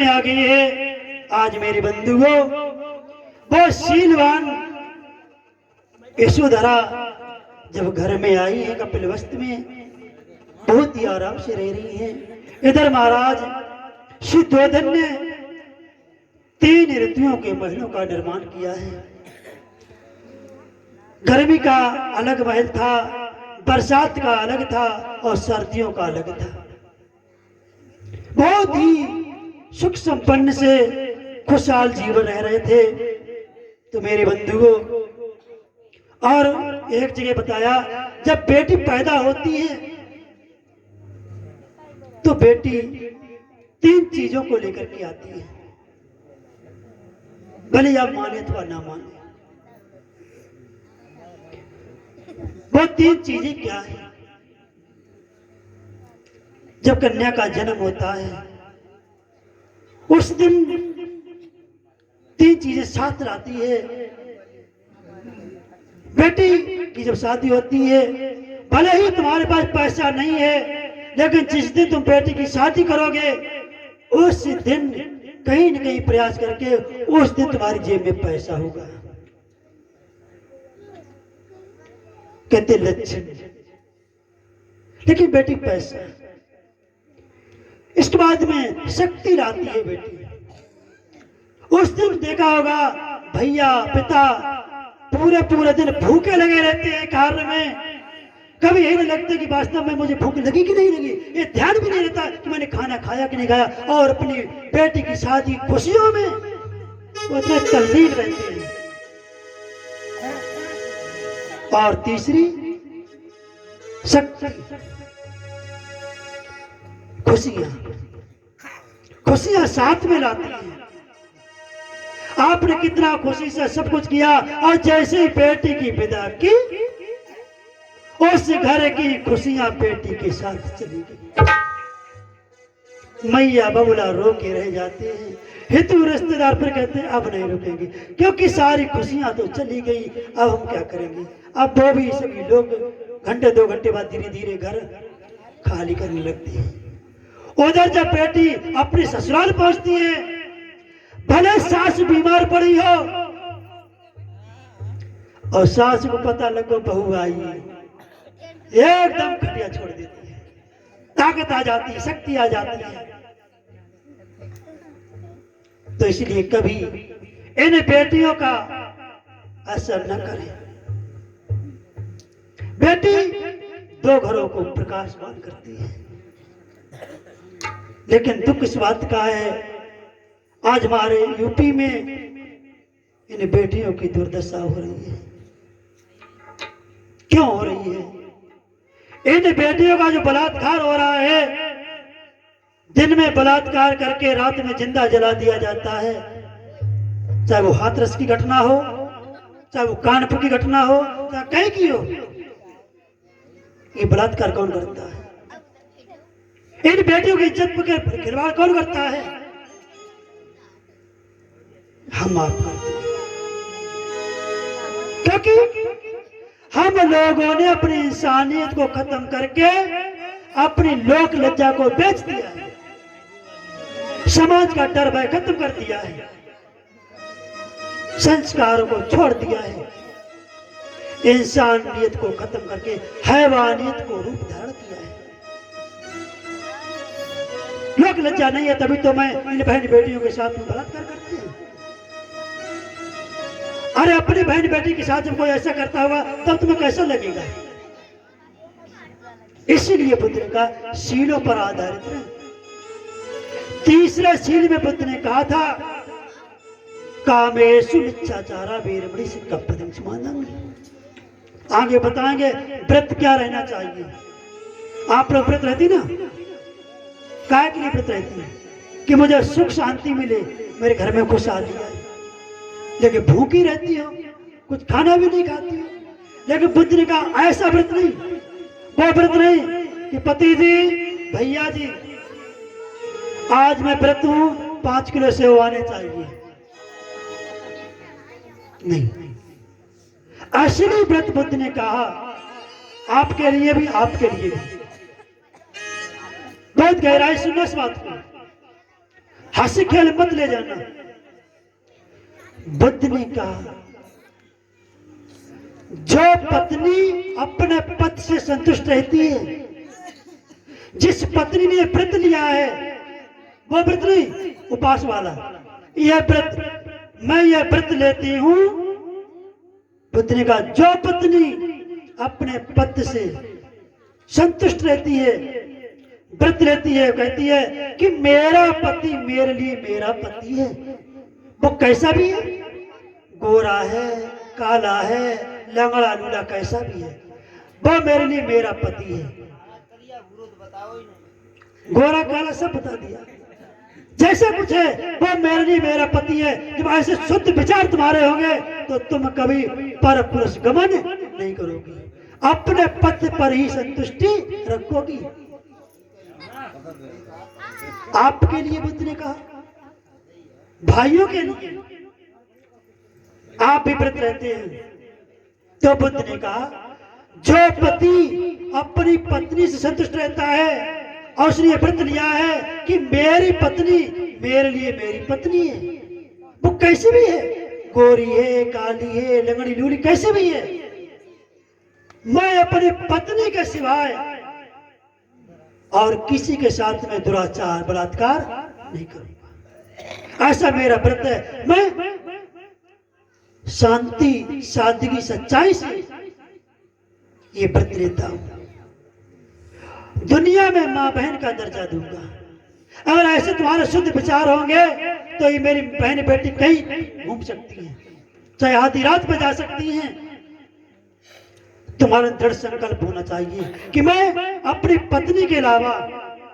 आ गई है। आज मेरे बंधुओं वो शीलवान यशोधरा जब घर में आई है कपिलवस्तु में, बहुत ही आराम से रह रही है। इधर महाराज शुद्धोधन ने 3 ऋतुओं के महलों का निर्माण किया है। गर्मी का अलग महल था, बरसात का अलग था और सर्दियों का अलग था। बहुत ही सुख संपन्न से खुशहाल जीवन रह रहे थे। तो मेरे बंधुओं, और एक जगह बताया, जब बेटी पैदा होती है तो बेटी 3 चीजों को लेकर के आती है, भले आप माने अथवा ना माने। वो 3 चीजें क्या है? जब कन्या का जन्म होता है उस दिन 3 चीजें साथ लाती है। बेटी की जब शादी होती है, भले ही तुम्हारे पास पैसा नहीं है, लेकिन जिस दिन तुम बेटी की शादी करोगे उस दिन कहीं न कहीं प्रयास करके उस दिन तुम्हारी जेब में पैसा होगा। कहते लक्ष्य, लेकिन बेटी पैसा। इसके बाद में शक्ति लाती है बेटी। उस दिन देखा होगा भैया पिता पूरे पूरे दिन भूखे लगे रहते हैं कार्य में, कभी यही नहीं लगता कि वास्तव में मुझे भूख लगी कि नहीं लगी, ये ध्यान भी नहीं रहता कि मैंने खाना खाया कि नहीं खाया। और अपनी बेटी की शादी खुशियों में वो इतने तल्लीन रहते हैं। और तीसरी शक्ति, खुशियां साथ में लाती हैं। आपने कितना खुशी से सब कुछ किया और जैसे ही बेटी की विदा की उस घर की खुशियां बेटी के साथ चली गई। मैया बबुला रो के रह जाते हैं। हितू रिश्तेदार फिर कहते हैं अब नहीं रुकेंगे, क्योंकि सारी खुशियां तो चली गई, अब हम क्या करेंगे। अब वो भी सभी लोग घंटे 2 घंटे बाद धीरे धीरे घर खाली करने लगते हैं। उधर जब बेटी अपने ससुराल पहुंचती है, भले सास बीमार पड़ी हो और सास को पता लगो बहू आई है, एकदम खटिया छोड़ देती है, ताकत आ जाती है, शक्ति आ जाती है। तो इसलिए कभी इन बेटियों का असर न करें। बेटी 2 घरों को प्रकाशमान करती है, लेकिन दुख इस बात का है आज हमारे यूपी में इन बेटियों की दुर्दशा हो रही है। क्यों हो रही है? इन बेटियों का जो बलात्कार हो रहा है, दिन में बलात्कार करके रात में जिंदा जला दिया जाता है। चाहे वो हाथरस की घटना हो, चाहे वो कानपुर की घटना हो, चाहे कहीं की हो, ये बलात्कार कौन करता है? इन बेटियों की इज्जत पर खिलवाड़ कौन करता है? हम आप करते हैं, क्योंकि हम लोगों ने अपनी इंसानियत को खत्म करके अपनी लोक लज्जा को बेच दिया है, समाज का डर भय खत्म कर दिया है, संस्कारों को छोड़ दिया है, इंसानियत को खत्म करके हैवानियत को रूप धारण किया है। लोक लज्जा नहीं है, तभी तो मैं इन बहन बेटियों के साथ में बलात्कार करती हूँ। अरे अपनी बहन बेटी के साथ जब कोई ऐसा करता होगा तब तुम्हें कैसा लगेगा? इसीलिए बुद्ध का शीलों पर आधारित है। तीसरे शील में बुद्ध ने कहा था कामेषु मिच्छाचारा वीरमणि सिक्खपदं समादं। आगे बताएंगे व्रत क्या रहना चाहिए। आप लोग व्रत रहती ना, काय के लिए व्रत रहती है? कि मुझे सुख शांति मिले, मेरे घर में खुशहाली आए। लेकिन भूखी रहती हो, कुछ खाना भी नहीं खाती हो। लेकिन बुद्ध ने कहा ऐसा व्रत नहीं, वो व्रत नहीं कि पति जी भैया जी आज मैं व्रत हूं, 5 किलो सेव आने चाहिए। नहीं, असली व्रत बुद्ध ने कहा आपके लिए भी, आपके लिए भी। बहुत गहराई सुनना इस बात को। हंसी खेल मत ले जाना। बुद्ध ने कहा जो पत्नी अपने पति से संतुष्ट रहती है, जिस पत्नी ने व्रत लिया है, वो व्रत नहीं उपवास वाला, यह व्रत, मैं यह व्रत लेती हूं। बुद्ध ने कहा जो पत्नी अपने पति से संतुष्ट रहती है, व्रत लेती है, कहती है कि मेरा पति मेरे लिए मेरा पति है, वो कैसा भी है, गोरा है, काला है, लंगड़ा लूला, कैसा भी है, वो मेरे लिए मेरा पति है। गोरा काला सब बता दिया, जैसा कुछ है वो मेरे लिए मेरा पति है। जब ऐसे शुद्ध विचार तुम्हारे होंगे तो तुम कभी पर पुरुष गमन नहीं करोगी, अपने पति पर ही संतुष्टि रखोगी। आपके लिए बुद्ध ने कहा, भाइयों के लिए, आप भी व्रत रहते हैं, तो बुद्ध ने कहा जो पति अपनी पत्नी से संतुष्ट रहता है और उसने व्रत लिया है कि मेरी पत्नी मेरे लिए मेरी पत्नी है, वो कैसे भी है, गोरी है, काली है, लंगड़ी लूली, कैसे भी है, मैं अपनी पत्नी के सिवाय और किसी के साथ में दुराचार बलात्कार नहीं करूंगा, ऐसा मेरा व्रत है। मैं शांति सादगी सच्चाई से ये व्रत लेता हूं, दुनिया में मां बहन का दर्जा दूंगा। अगर ऐसे तुम्हारे शुद्ध विचार होंगे तो ये मेरी बहन बेटी कहीं घूम सकती हैं, चाहे आधी रात में जा सकती हैं। तुम्हारा दृढ़ संकल्प होना चाहिए कि मैं अपनी पत्नी के अलावा,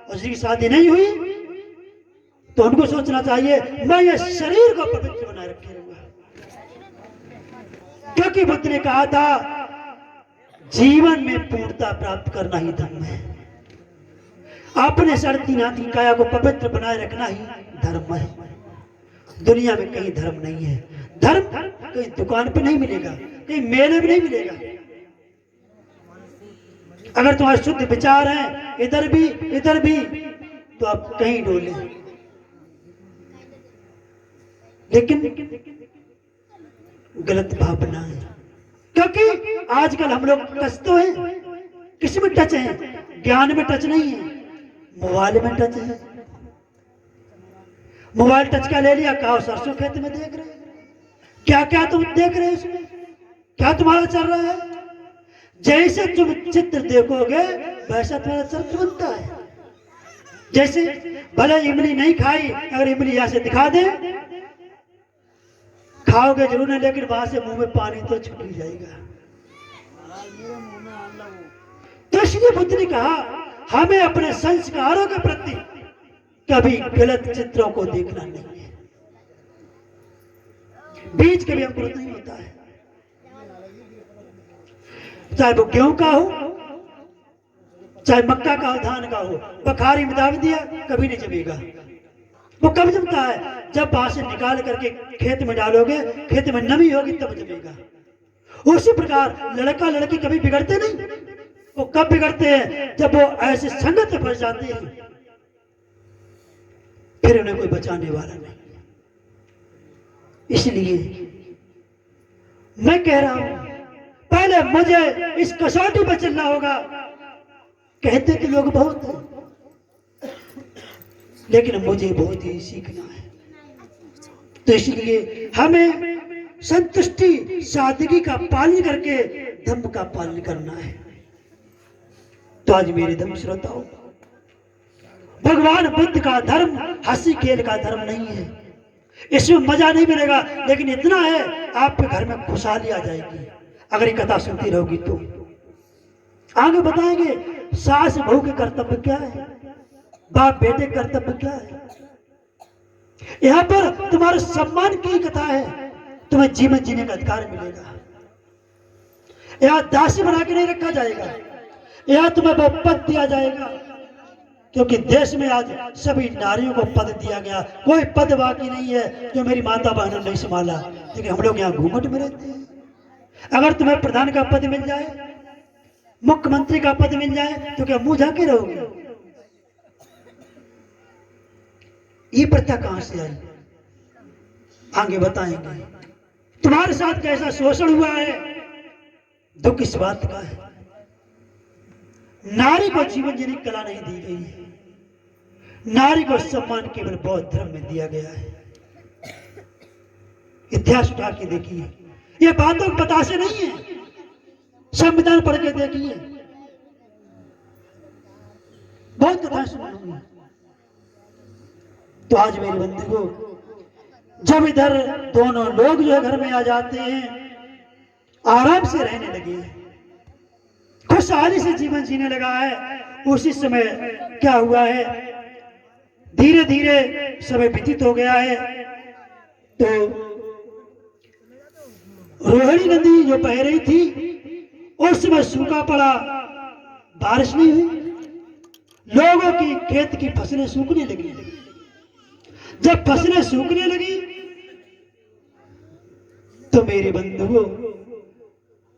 उसकी शादी नहीं हुई तो उनको सोचना चाहिए मैं ये शरीर को पवित्र बनाए रखे रहूंगा, क्योंकि बुद्ध ने कहा था जीवन में पूर्णता प्राप्त करना ही धर्म है, अपने सड़ती नाती काया को पवित्र बनाए रखना ही धर्म है। दुनिया में कहीं धर्म नहीं है, धर्म कहीं दुकान पे नहीं मिलेगा, कहीं मेले में नहीं मिलेगा। अगर तुम्हारे शुद्ध विचार हैं इधर भी तो आप कहीं डोले, लेकिन गलत भावना है, क्योंकि आजकल हम लोग टच तो हैं, किस में टच है, ज्ञान में टच नहीं है, मोबाइल में टच है। मोबाइल टच का ले लिया, कहा सरसों खेत में देख रहे, क्या क्या तुम देख रहे हो इसमें, क्या तुम्हारा चल रहा है। जैसे तुम चित्र देखोगे वैसा तुम्हारा चरित्र बनता है। जैसे भले इमली नहीं खाई, अगर इमली यहां से दिखा दे खाओगे जरूर नहीं, लेकिन वहां से मुंह में पानी तो छूट ही जाएगा। तो इसलिए बुद्ध ने कहा हमें अपने संस्कारों के प्रति कभी गलत चित्रों को देखना नहीं है। बीज कभी अंकुरित नहीं होता है, चाहे वो गेहूं का हो, चाहे मक्का का हो, धान का हो, बखारी में दाव दिया कभी नहीं जमेगा। वो कब जमता है, जब वहां से निकाल करके खेत में डालोगे, खेत में नमी होगी तब जमेगा। उसी प्रकार लड़का लड़की कभी बिगड़ते नहीं, वो कब बिगड़ते हैं, जब वो ऐसे संगत में फंस जाते हैं, फिर उन्हें कोई बचाने वाला नहीं। इसलिए मैं कह रहा हूं पहले मुझे इस कसौटी पर चलना होगा। कहते कि लोग बहुत हैं, लेकिन मुझे बहुत ही सीखना है। तो इसलिए हमें संतुष्टि सादगी का पालन करके धर्म का पालन करना है। तो आज मेरे धर्म श्रोताओं, भगवान बुद्ध का धर्म हंसी खेल का धर्म नहीं है, इसमें मजा नहीं मिलेगा, लेकिन इतना है आपके घर में खुशहाली आ जाएगी अगर ये कथा सुनती रहोगी तो। आगे बताएंगे सास बहू के कर्तव्य क्या है, बाप बेटे के कर्तव्य क्या है। यहां पर तुम्हारे सम्मान की कथा है, तुम्हें जीवन जीने का अधिकार मिलेगा। यहां दासी बना के नहीं रखा जाएगा, यहां तुम्हें वो पद दिया जाएगा, क्योंकि देश में आज सभी नारियों को पद दिया गया। कोई पद बाकी नहीं है जो मेरी माता बहनों ने नहीं संभाला, लेकिन हम लोग यहाँ घूंघट में रहते हैं। अगर तुम्हें प्रधान का पद मिल जाए, मुख्यमंत्री का पद मिल जाए, तो क्या मुंह झाके रहोगे। ये प्रथा कहां से आई? आगे बताएंगे। तुम्हारे साथ कैसा शोषण हुआ है, दुख इस बात का है, नारी को जीवन जीने की कला नहीं दी गई है, नारी को सम्मान केवल बौद्ध धर्म में दिया गया है। इतिहास उठा के देखिए, ये बातों को पता से नहीं है, संविधान पढ़ के देखिए, बहुत कथा सुना। तो आज मेरे बंधुओं, जब इधर दोनों लोग जो है घर में आ जाते हैं, आराम से रहने लगे, खुशहाली से जीवन जीने लगा है, उसी समय क्या हुआ है, धीरे धीरे समय व्यतीत हो गया है। तो रोहिणी नदी जो बह रही थी, उस समय सूखा पड़ा, बारिश नहीं हुई, लोगों की खेत की फसलें सूखने लगी। जब फसलें सूखने लगी तो मेरे बंधुओं,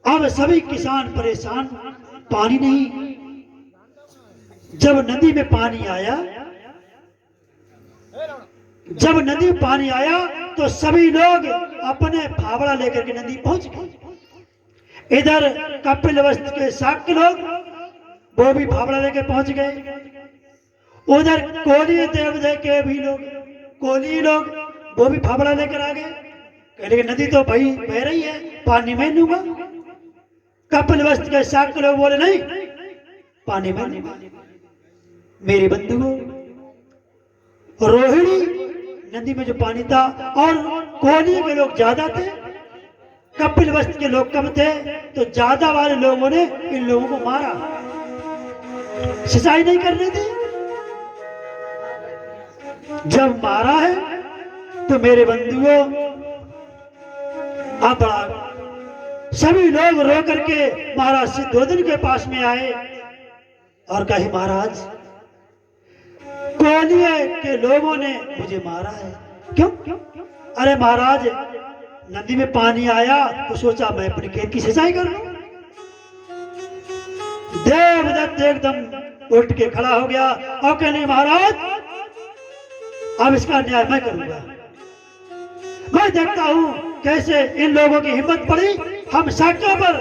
अब सभी किसान परेशान, पानी नहीं। जब नदी में पानी आया, जब नदी में पानी आया तो सभी लोग अपने फावड़ा लेकर के नदी पहुंच गए। इधर कपिल वस्तु के शाक्य लोग वो भी फावड़ा लेकर पहुंच गए, उधर कोली देवदेव के भी लोग, कोली लोग वो भी फावड़ा लेकर आ गए। कह नदी तो भाई बह रही है, पानी मैं लूंगा। कपिल वस्तु के शाक्य लोग बोले नहीं, पानी मैं लूंगा। मेरे बंधुओं, रोहिणी नदी में जो पानी था और कोली के लोग ज्यादा थे, कपिल वस्तु के लोग कम थे, तो ज्यादा वाले लोगों ने इन लोगों को मारा, सिंचाई नहीं करने दी। जब मारा है तो मेरे बंधुओं, अब सभी लोग रो करके महाराज सिद्धोधन के पास में आए और कहे, महाराज कोलिये के लोगों ने मुझे मारा है। क्यों? अरे महाराज, नदी में पानी आया तो सोचा मैं अपने खेत की सिंचाई कर लूं। देवदत्त एकदम उठ के खड़ा हो गया और कहने, महाराज अब इसका न्याय मैं करूंगा। मैं देखता हूं कैसे इन लोगों की हिम्मत पड़ी हम शाखा पर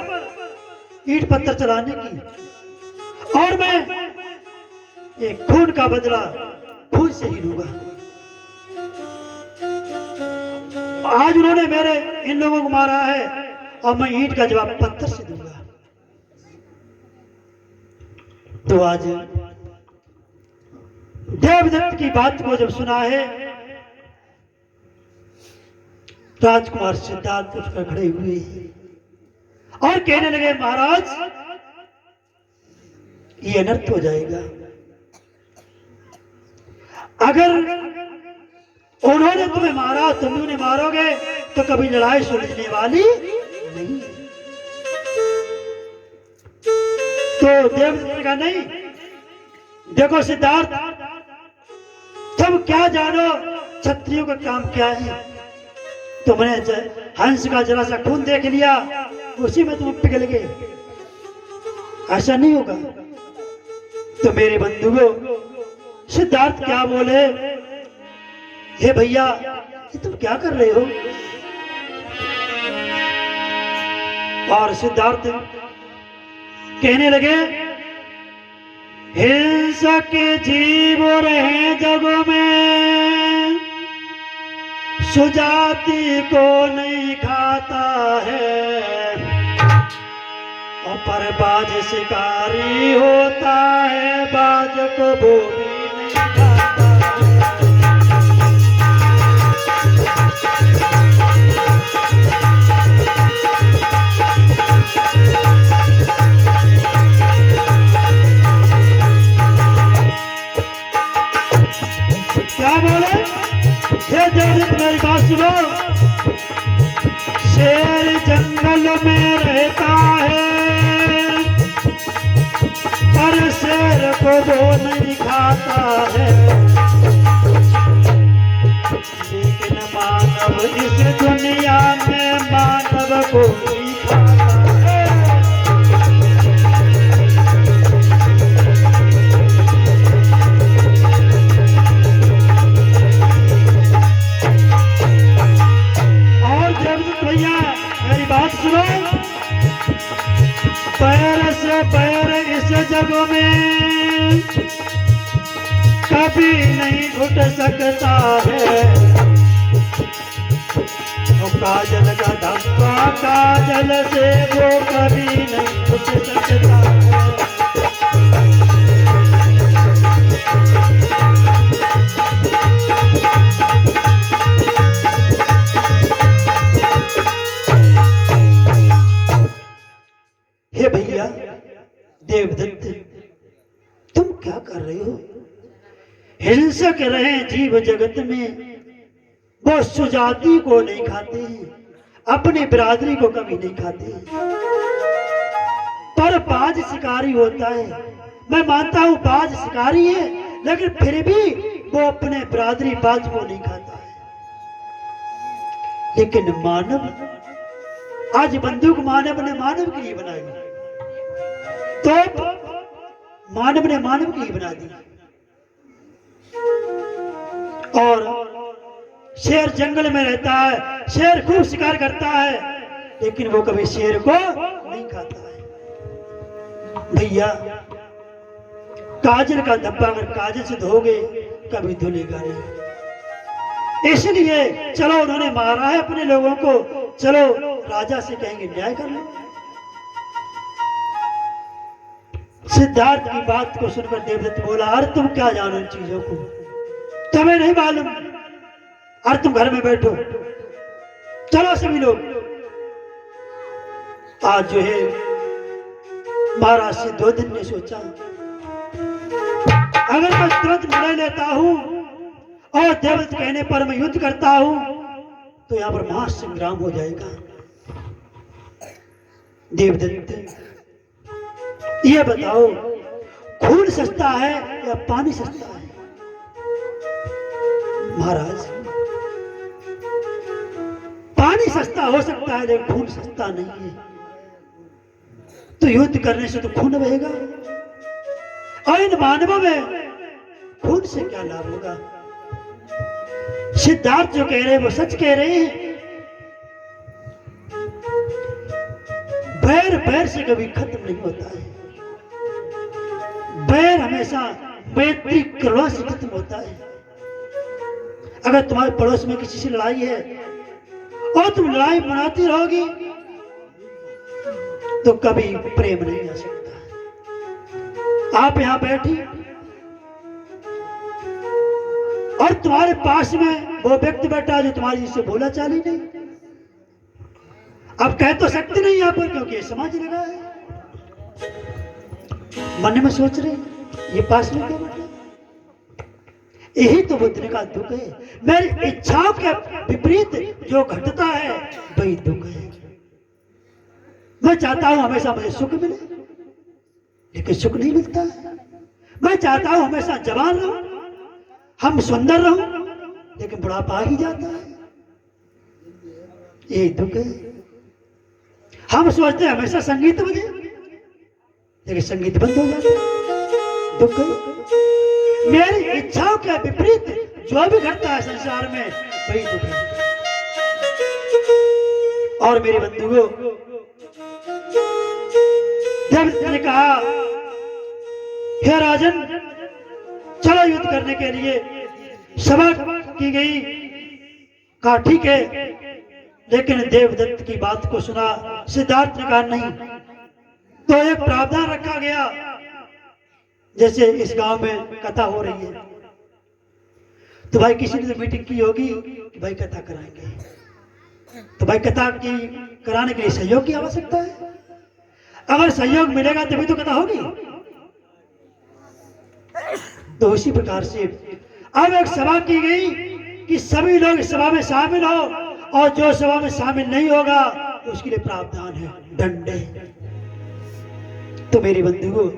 ईंट पत्थर चलाने की, और मैं एक खून का बदला खून से ही लूंगा। आज उन्होंने मेरे इन लोगों को मारा है और मैं ईंट का जवाब पत्थर से दूंगा। तो आज देवदत्त की बात को जब सुना है, राजकुमार सिद्धार्थ उठकर खड़े हुए और कहने लगे, महाराज ये अनर्थ हो जाएगा। अगर उन्होंने तुम्हें मारा, तुम उन्हें मारोगे तो कभी लड़ाई सुलझने वाली नहीं। तो देवदत्त ने कहा, नहीं, देखो सिद्धार्थ, तुम क्या जानो क्षत्रियों का काम क्या है। तुमने हंस का जरा सा खून देख लिया, उसी में तुम पिघल गए, ऐसा नहीं होगा। तो मेरे बंधुओं, सिद्धार्थ क्या बोले, हे भैया ये तुम क्या कर रहे हो। और सिद्धार्थ कहने लगे, हिंसक जीव रहे जग में, सुजाति को नहीं खाता है, और पर बाज शिकारी होता है, बाज को वो भी नहीं खाता क्या बोले, हे देवदत्त मेरी बात सुनो। शेर जंगल में रहता है, पर शेर को वो नहीं खाता है, लेकिन मानव इस दुनिया में मानव को नहीं खाता है। करता है। काजल का धब्बा काजल से वो कभी नहीं पूछ सकता है। हे भैया देवदत्त, तुम क्या कर रहे हो? हिंसक रहे जीव जगत में, वो सुजाति को नहीं खाते हैं, अपनी बिरादरी को कभी नहीं खाते हैं। पर बाज शिकारी होता है, मैं मानता हूं बाज शिकारी है, लेकिन फिर भी वो अपने बिरादरी बाज को नहीं खाता है। लेकिन मानव, आज बंदूक मानव ने मानव के लिए बनाई, तो मानव ने मानव के लिए बना दी। और शेर जंगल में रहता है, शेर खूब शिकार करता है, लेकिन वो कभी शेर को नहीं खाता है। भैया काजल का धब्बा अगर काजल से धोगे कभी धुलेगा नहीं। इसलिए चलो, उन्होंने मारा है अपने लोगों को, चलो राजा से कहेंगे न्याय कर लो। सिद्धार्थ की बात को सुनकर देवदत्त बोला, अरे तुम क्या जानो इन चीजों को, तुम्हें नहीं मालूम, अरे तुम घर में बैठो, चलो सभी लोग। आज जो है महाराज से 2 दिन ने सोचा, अगर मैं तुरंत निर्णय लेता हूं और देवदत्त कहने पर मैं युद्ध करता हूं तो यहां पर महासंग्राम हो जाएगा। देवदत्त ये बताओ, खून सस्ता है या पानी सस्ता है? महाराज पानी सस्ता हो सकता है लेकिन खून सस्ता नहीं है। तो युद्ध करने से तो खून बहेगा, और इन मानवों में खून से क्या लाभ होगा? सिद्धार्थ जो कह रहे हैं वो सच कह रहे हैं। बैर बैर से कभी खत्म नहीं होता है, बैर हमेशा मैत्री करवा से खत्म होता है। अगर तुम्हारे पड़ोस में किसी से लड़ाई है और तुम लड़ाई बनाती रहोगी तो कभी प्रेम नहीं आ सकता। आप यहां बैठी और तुम्हारे पास में वो व्यक्ति बैठा जो तुम्हारी जिससे बोला चाली नहीं। अब कह तो सकते नहीं यहां पर, क्योंकि समाज लगा है। मन में सोच रहे ये पास में क्या बैठा, यही तो बुद्ध का दुख है। मेरी इच्छाओं के विपरीत जो घटता है वही दुख है। मैं चाहता हूं हमेशा मुझे सुख मिले, लेकिन सुख नहीं मिलता है। मैं चाहता हूं हमेशा जवान रहूं, हम सुंदर रहूं, लेकिन बुढ़ापा आ ही जाता है। यही दुख है। हम सोचते हैं हमेशा संगीत बजे, लेकिन संगीत बंद हो जाता है। दुख है। मेरी इच्छाओं के विपरीत जो भी घटता है संसार में वही दुख है। और मेरे बंधुओं, देवदत्त ने कहा, हे राजन, चलो युद्ध करने के लिए। सभा की गई, कहा ठीक है, लेकिन देवदत्त की बात को सुना सिद्धार्थ ने कहा नहीं। तो एक प्रावधान रखा गया, जैसे इस गांव में कथा हो रही है तो भाई किसी ने मीटिंग की होगी कि भाई कथा कराएंगे, तो भाई कथा की कराने के लिए सहयोग की आवश्यकता है। अगर सहयोग मिलेगा तभी तो कथा होगी। तो उसी प्रकार से अब एक सभा की गई कि सभी लोग इस सभा में शामिल हो, और जो सभा में शामिल नहीं होगा तो उसके लिए प्रावधान है, दंड है। तो मेरी बंधुओं,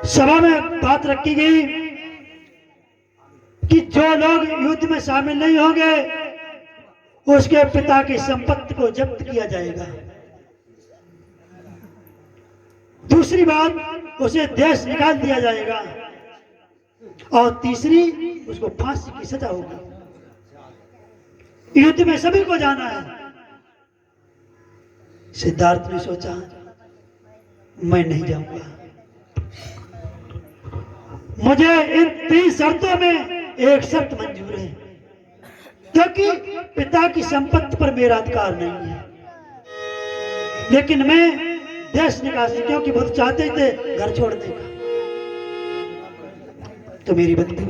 सभा में बात रखी गई कि जो लोग युद्ध में शामिल नहीं होंगे उसके पिता की संपत्ति को जब्त किया जाएगा। दूसरी बात, उसे देश निकाल दिया जाएगा, और तीसरी, उसको फांसी की सजा होगी। युद्ध में सभी को जाना है। सिद्धार्थ ने सोचा मैं नहीं जाऊंगा, मुझे इन 3 शर्तों में एक शर्त मंजूर है, क्योंकि पिता की संपत्ति पर मेरा अधिकार नहीं है, लेकिन मैं देश निकासी, क्योंकि बहुत चाहते थे घर छोड़ने का। तो मेरी बंधु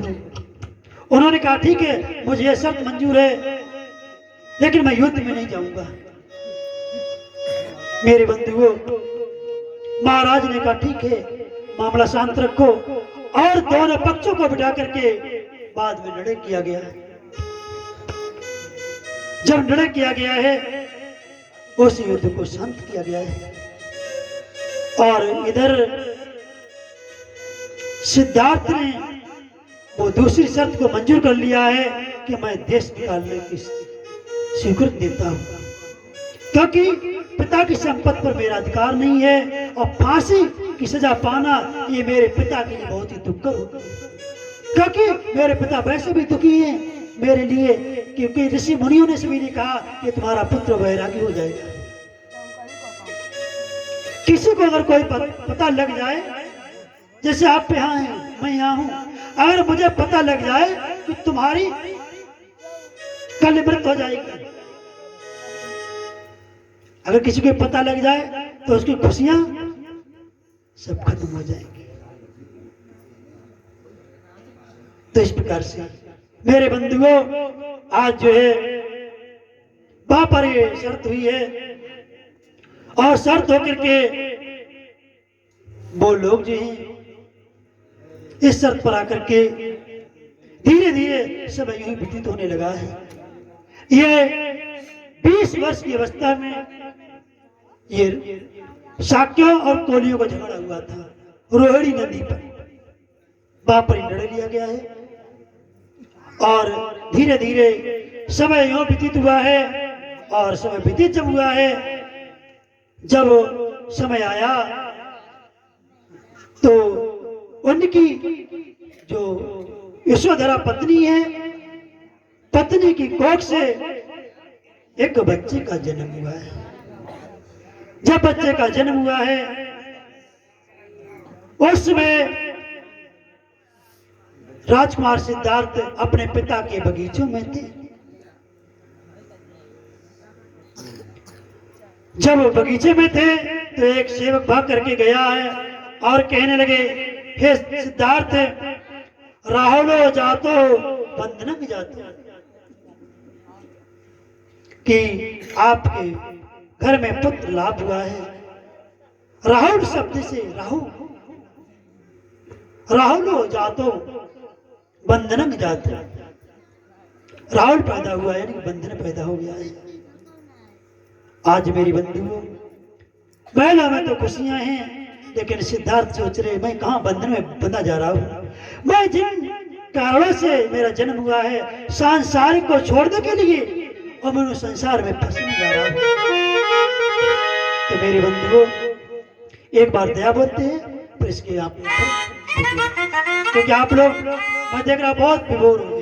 उन्होंने कहा ठीक है, मुझे यह शर्त मंजूर है, लेकिन मैं युद्ध में नहीं जाऊंगा। मेरे बंधुओं, महाराज ने कहा ठीक है, मामला शांत रखो, और दोनों पक्षों को बिठा करके बाद में निर्णय किया गया है। जब निर्णय किया गया है, उस युद्ध को शांत किया गया है, और इधर सिद्धार्थ ने वो दूसरी शर्त को मंजूर कर लिया है कि मैं देश निकालने की स्वीकृति देता हूं, क्योंकि पिता की संपत्ति पर मेरा अधिकार नहीं है, और फांसी की सजा पाना ये मेरे पिता के लिए बहुत ही दुखकर होगा, क्योंकि मेरे पिता वैसे भी दुखी हैं मेरे लिए, क्योंकि ऋषि मुनियों ने सभी ने कहा कि तुम्हारा पुत्र वैरागी हो जाएगा। किसी को अगर कोई पता लग जाए, जैसे आप यहाँ हैं, मैं यहाँ हूं, अगर मुझे पता लग जाए कि तुम्हारी कल मृत्यु हो जाएगी, अगर किसी को पता लग जाए तो उसकी खुशियां सब खत्म हो जाएंगी। तो इस प्रकार से मेरे बंधुओं, आज जो है वहां पर ये शर्त हुई है, और शर्त होकर के वो लोग जो हैं इस शर्त पर आकर के धीरे धीरे समय यूं ही व्यतीत होने लगा है। ये 20 वर्ष की अवस्था में ये शाक्यों और कोलियों का झगड़ा हुआ था रोहिणी नदी पर, वहां पर निर्णय लिया गया है, और धीरे धीरे समय यूं व्यतीत हुआ है, और समय व्यतीत जब हुआ है, जब समय आया तो उनकी जो यशोधरा पत्नी है, पत्नी की कोख से एक बच्चे का जन्म हुआ है। जब बच्चे का जन्म हुआ है, उसमें राजकुमार सिद्धार्थ अपने पिता के बगीचों में थे। जब वो बगीचे में थे तो एक सेवक भाग करके गया है और कहने लगे, हे सिद्धार्थ, राहुलो जातो बंधनक जातो, कि आपके घर में पुत्र लाभ हुआ है। राहुल शब्द से राहुलो जातो बंधनक जातो, राहुल पैदा हुआ है, यानी बंधन पैदा हो गया है। आज मेरी बंधुओं, महिला में तो खुशियां हैं, लेकिन सिद्धार्थ सोच रहे मैं कहां बंधन में बंधा जा रहा हूं। मैं जिन कारणों से मेरा जन्म हुआ है, सांसारिक को छोड़ने के लिए, और मैं उस संसार में फंसने जा रहा हूं। तो मेरे बंधुओं, एक बार दया बोलते हैं, फिर इसके आप, क्योंकि आप लोग मैं देख रहा बहुत विभोर हो।